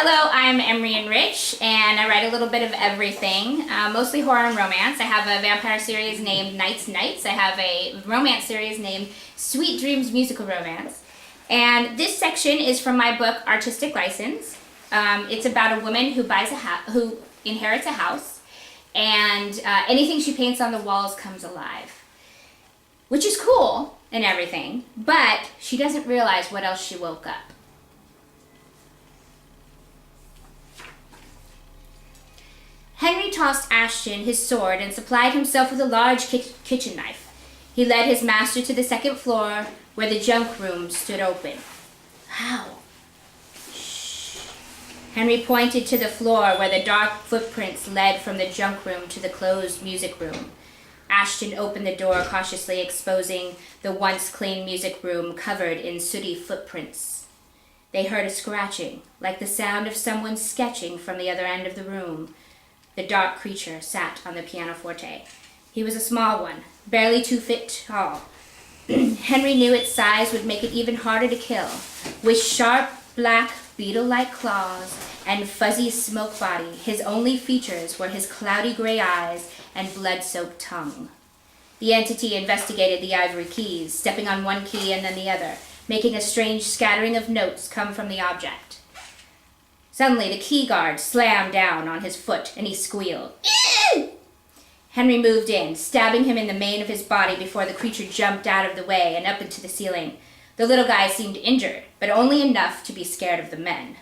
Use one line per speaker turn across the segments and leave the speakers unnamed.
Hello, I'm Emerian Rich, and I write a little bit of everything, mostly horror and romance. I have a vampire series named Nights. I have a romance series named Sweet Dreams Musical Romance. And this section is from my book, Artistic License. It's about a woman who inherits a house, and anything she paints on the walls comes alive. Which is cool and everything, but she doesn't realize what else she woke up. Henry tossed Ashton his sword and supplied himself with a large kitchen knife. He led his master to the second floor, where the junk room stood open. How? Shh. Henry pointed to the floor where the dark footprints led from the junk room to the closed music room. Ashton opened the door cautiously, exposing the once clean music room covered in sooty footprints. They heard a scratching, like the sound of someone sketching from the other end of the room. The dark creature sat on the pianoforte. He was a small one, barely 2 feet tall. Henry knew its size would make it even harder to kill. With sharp, black, beetle-like claws and fuzzy smoke body, his only features were his cloudy gray eyes and blood-soaked tongue. The entity investigated the ivory keys, stepping on one key and then the other, making a strange scattering of notes come from the object. Suddenly, the key guard slammed down on his foot, and he squealed. Ew! Henry moved in, stabbing him in the mane of his body before the creature jumped out of the way and up into the ceiling. The little guy seemed injured, but only enough to be scared of the men.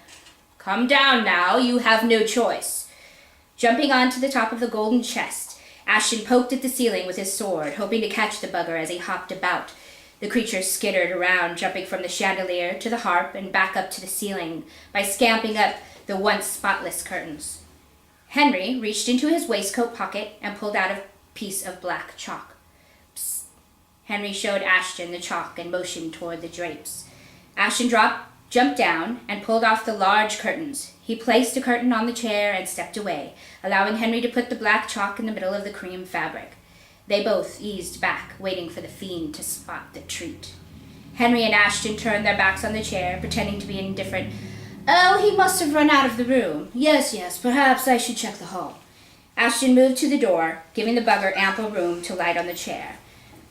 Come down now, you have no choice. Jumping onto the top of the golden chest, Ashton poked at the ceiling with his sword, hoping to catch the bugger as he hopped about. The creature skittered around, jumping from the chandelier to the harp and back up to the ceiling by scamping up the once spotless curtains. Henry reached into his waistcoat pocket and pulled out a piece of black chalk. Psst. Henry showed Ashton the chalk and motioned toward the drapes. Ashton jumped down and pulled off the large curtains. He placed a curtain on the chair and stepped away, allowing Henry to put the black chalk in the middle of the cream fabric. They both eased back, waiting for the fiend to spot the treat. Henry and Ashton turned their backs on the chair, pretending to be indifferent. Oh, he must have run out of the room. Yes, perhaps I should check the hall. Ashton moved to the door, giving the bugger ample room to light on the chair.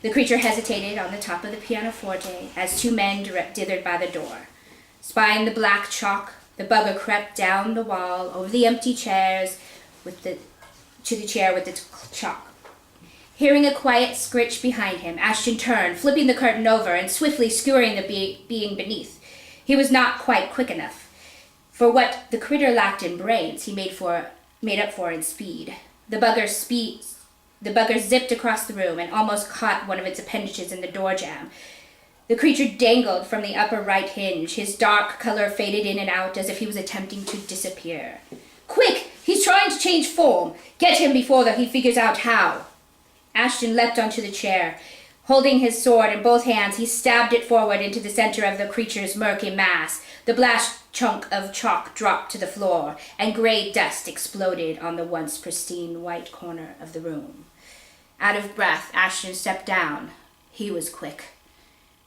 The creature hesitated on the top of the pianoforte as 2 men dithered by the door. Spying the black chalk, the bugger crept down the wall over the empty chairs to the chair with the chalk. Hearing a quiet scritch behind him, Ashton turned, flipping the curtain over and swiftly skewering the being beneath. He was not quite quick enough. For what the critter lacked in brains, he made up for in speed. The bugger zipped across the room and almost caught one of its appendages in the door jamb. The creature dangled from the upper right hinge. His dark color faded in and out as if he was attempting to disappear. Quick! He's trying to change form! Get him before he figures out how! Ashton leapt onto the chair. Holding his sword in both hands, he stabbed it forward into the center of the creature's murky mass. The black chunk of chalk dropped to the floor, and gray dust exploded on the once pristine white corner of the room. Out of breath, Ashton stepped down. He was quick.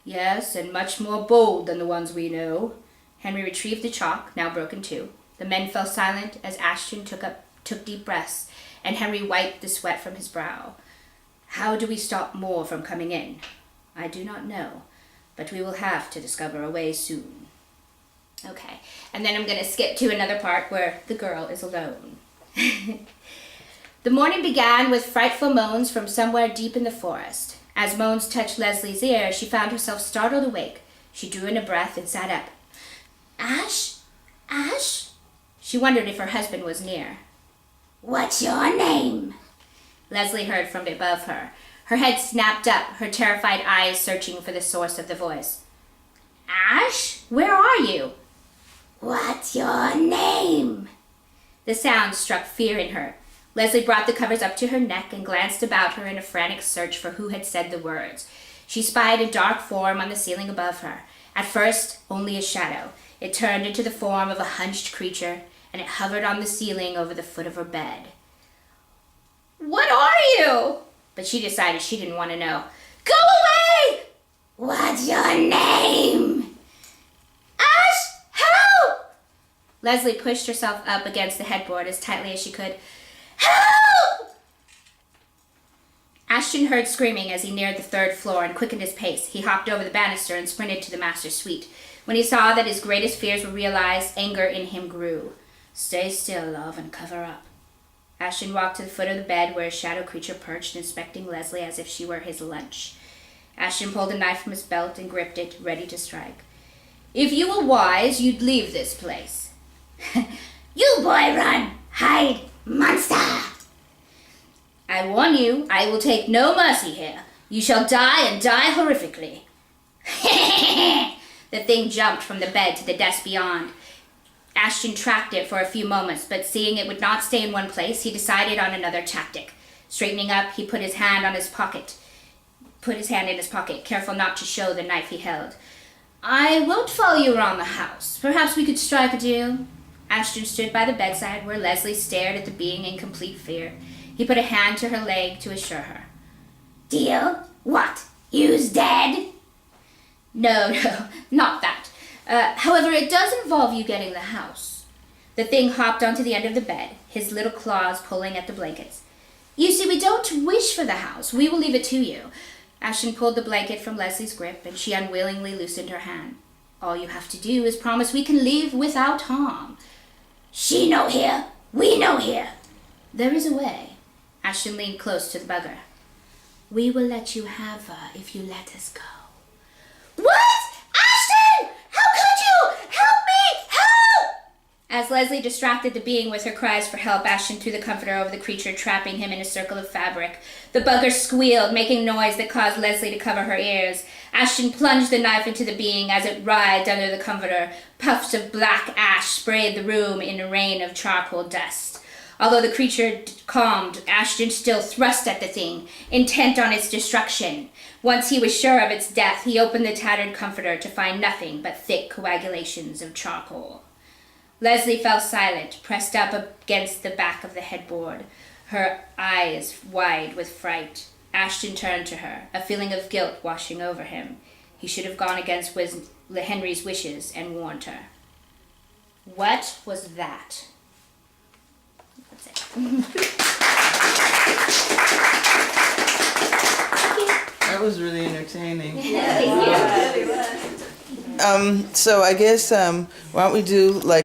Yes, and much more bold than the ones we know. Henry retrieved the chalk, now broken too. The men fell silent as Ashton took deep breaths, and Henry wiped the sweat from his brow. How do we stop more from coming in? I do not know, but we will have to discover a way soon. Okay, and then I'm going to skip to another part where the girl is alone. The morning began with frightful moans from somewhere deep in the forest. As moans touched Leslie's ear, she found herself startled awake. She drew in a breath and sat up. Ash? Ash? She wondered if her husband was near. What's your name? Leslie heard from above her. Her head snapped up, her terrified eyes searching for the source of the voice. Ash, where are you? What's your name? The sound struck fear in her. Leslie brought the covers up to her neck and glanced about her in a frantic search for who had said the words. She spied a dark form on the ceiling above her. At first, only a shadow. It turned into the form of a hunched creature, and it hovered on the ceiling over the foot of her bed. What are you? But she decided she didn't want to know. Go away! What's your name? Ash, help! Leslie pushed herself up against the headboard as tightly as she could. Help! Ashton heard screaming as he neared the third floor and quickened his pace. He hopped over the banister and sprinted to the master's suite. When he saw that his greatest fears were realized, anger in him grew. Stay still, love, and cover up. Ashton walked to the foot of the bed where a shadow creature perched, inspecting Leslie as if she were his lunch. Ashton pulled a knife from his belt and gripped it, ready to strike. If you were wise, you'd leave this place. You boy, run! Hide! Monster! I warn you, I will take no mercy here. You shall die and die horrifically. The thing jumped from the bed to the desk beyond. Ashton tracked it for a few moments, but seeing it would not stay in one place, he decided on another tactic. Straightening up, he put his hand in his pocket, careful not to show the knife he held. I won't follow you around the house. Perhaps we could strike a deal. Ashton stood by the bedside where Leslie stared at the being in complete fear. He put a hand to her leg to assure her. Deal? What? You's dead? No, not that. However, it does involve you getting the house. The thing hopped onto the end of the bed, his little claws pulling at the blankets. You see, we don't wish for the house. We will leave it to you. Ashton pulled the blanket from Leslie's grip, and she unwillingly loosened her hand. All you have to do is promise we can leave without harm. She no here. We no here. There is a way. Ashton leaned close to the bugger. We will let you have her if you let us go. What? Ashton! How could you? Help me! Help! As Leslie distracted the being with her cries for help, Ashton threw the comforter over the creature, trapping him in a circle of fabric. The bugger squealed, making noise that caused Leslie to cover her ears. Ashton plunged the knife into the being as it writhed under the comforter. Puffs of black ash sprayed the room in a rain of charcoal dust. Although the creature calmed, Ashton still thrust at the thing, intent on its destruction. Once he was sure of its death, he opened the tattered comforter to find nothing but thick coagulations of charcoal. Leslie fell silent, pressed up against the back of the headboard, her eyes wide with fright. Ashton turned to her, a feeling of guilt washing over him. He should have gone against Henry's wishes and warned her. What was that? That's it.
That was really entertaining.
Yeah.
So I guess why don't we do like